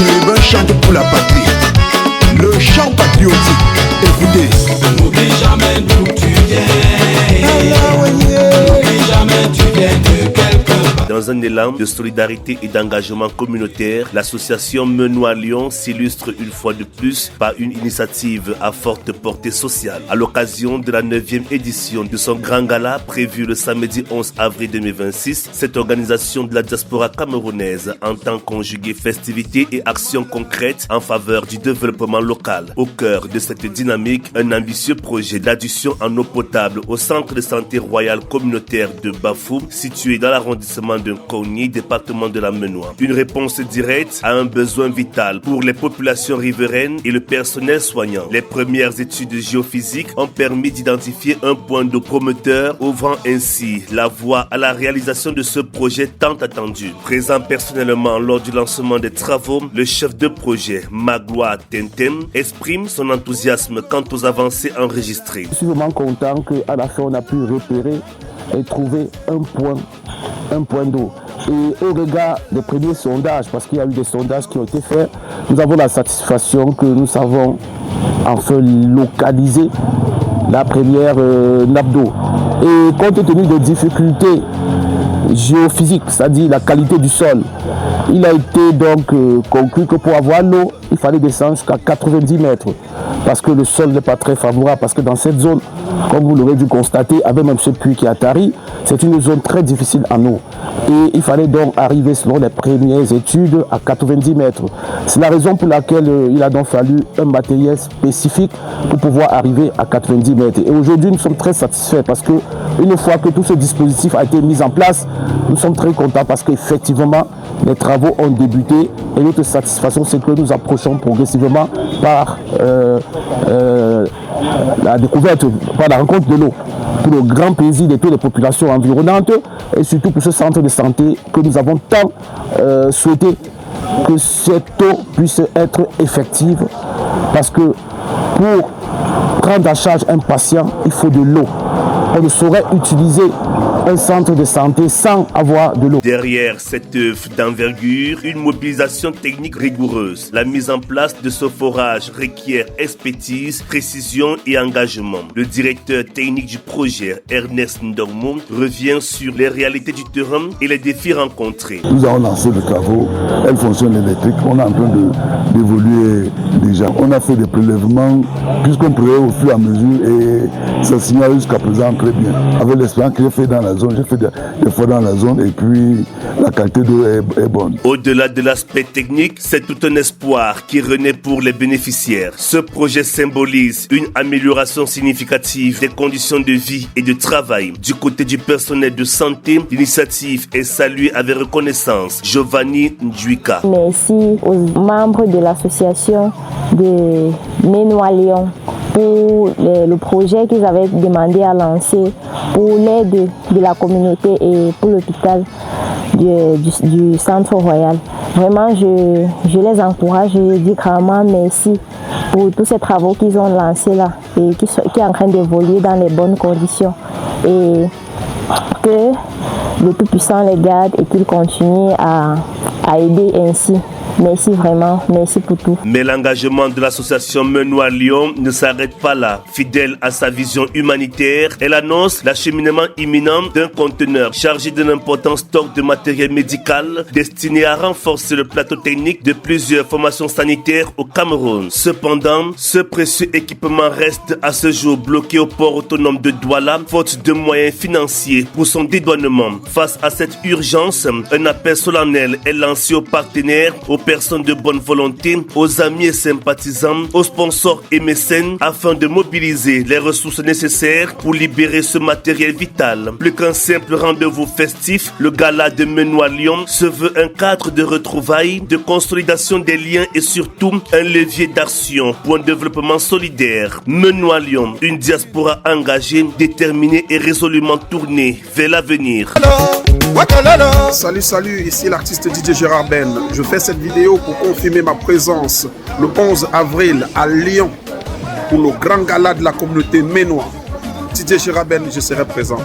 Clébin chante pour la patrie. Le chant patriotique. Écoutez. N'oublie jamais d'où tu viens. N'oublie jamais tu viens de quelque part. Dans un élan de solidarité et d'engagement communautaire, l'association Menoir Lyon s'illustre une fois de plus par une initiative à forte portée sociale. À l'occasion de la 9e édition de son grand gala prévu le samedi 11 avril 2026, cette organisation de la diaspora camerounaise entend conjuguer festivités et actions concrètes en faveur du développement local. Au cœur de cette dynamique, un ambitieux projet d'adduction en eau potable au centre de santé royal communautaire de Bafou, situé dans l'arrondissement de Kogni, département de la Menoir. Une réponse directe à un besoin vital pour les populations riveraines et le personnel soignant. Les premières études géophysiques ont permis d'identifier un point d'eau prometteur, ouvrant ainsi la voie à la réalisation de ce projet tant attendu. Présent personnellement lors du lancement des travaux, le chef de projet, Magloire Tentem, exprime son enthousiasme quant aux avancées enregistrées. Je suis vraiment content qu'à la fin on a pu repérer et trouver un point d'eau. Et au regard des premiers sondages, parce qu'il y a eu des sondages qui ont été faits, nous avons la satisfaction que nous savons enfin localiser la première nappe d'eau. Et compte tenu des difficultés géophysiques, c'est-à-dire la qualité du sol, il a été donc conclu que pour avoir l'eau, il fallait descendre jusqu'à 90 mètres. Parce que le sol n'est pas très favorable, parce que dans cette zone, comme vous l'aurez dû constater, avec même ce puits qui a tari, c'est une zone très difficile en eau. Et il fallait donc arriver, selon les premières études, à 90 mètres. C'est la raison pour laquelle il a donc fallu un matériel spécifique pour pouvoir arriver à 90 mètres. Et aujourd'hui, nous sommes très satisfaits parce que une fois que tout ce dispositif a été mis en place, nous sommes très contents parce qu'effectivement, les travaux ont débuté et notre satisfaction, c'est que nous approchons progressivement par la découverte, par la rencontre de l'eau, pour le grand plaisir de toutes les populations environnantes et surtout pour ce centre de santé que nous avons tant souhaité que cette eau puisse être effective, parce que pour prendre en charge un patient, il faut de l'eau. On ne saurait utiliser un centre de santé sans avoir de l'eau. Derrière cette œuvre d'envergure, une mobilisation technique rigoureuse. La mise en place de ce forage requiert expertise, précision et engagement. Le directeur technique du projet, Ernest Ndormo, revient sur les réalités du terrain et les défis rencontrés. Nous avons lancé des travaux, elles fonctionnent électriques, on est en train d'évoluer déjà. On a fait des prélèvements puisqu'on prévoit au fur et à mesure et ça signale jusqu'à présent très bien. Avec l'expérience que j'ai fait dans la zone, j'ai fait des fois dans la zone et puis la qualité d'eau est bonne. Au-delà de l'aspect technique, c'est tout un espoir qui renaît pour les bénéficiaires. Ce projet symbolise une amélioration significative des conditions de vie et de travail. Du côté du personnel de santé, l'initiative est saluée avec reconnaissance. Giovanni Ndjuika. Merci aux membres de l'association de Menoir Lyon pour le projet qu'ils avaient demandé à lancer pour l'aide de la communauté et pour l'hôpital du Centre Royal. Vraiment, je les encourage, je dis grandement merci pour tous ces travaux qu'ils ont lancés là et qui sont en train d'évoluer dans les bonnes conditions. Et que le Tout-Puissant les garde et qu'ils continuent à aider ainsi. Merci vraiment, merci pour tout. Mais l'engagement de l'association Menoir Lyon ne s'arrête pas là. Fidèle à sa vision humanitaire, elle annonce l'acheminement imminent d'un conteneur chargé d'un important stock de matériel médical destiné à renforcer le plateau technique de plusieurs formations sanitaires au Cameroun. Cependant, ce précieux équipement reste à ce jour bloqué au port autonome de Douala, faute de moyens financiers pour son dédouanement. Face à cette urgence, un appel solennel est lancé aux partenaires, aux personnes de bonne volonté, aux amis et sympathisants, aux sponsors et mécènes afin de mobiliser les ressources nécessaires pour libérer ce matériel vital. Plus qu'un simple rendez-vous festif, le gala de Menoir Lyon se veut un cadre de retrouvailles, de consolidation des liens et surtout un levier d'action pour un développement solidaire. Menoir Lyon, une diaspora engagée, déterminée et résolument tournée vers l'avenir. Salut, ici l'artiste DJ Gérard Ben. Je fais cette vidéo pour confirmer ma présence le 11 avril à Lyon pour le grand gala de la communauté Menoir. DJ Gérard Ben, je serai présent.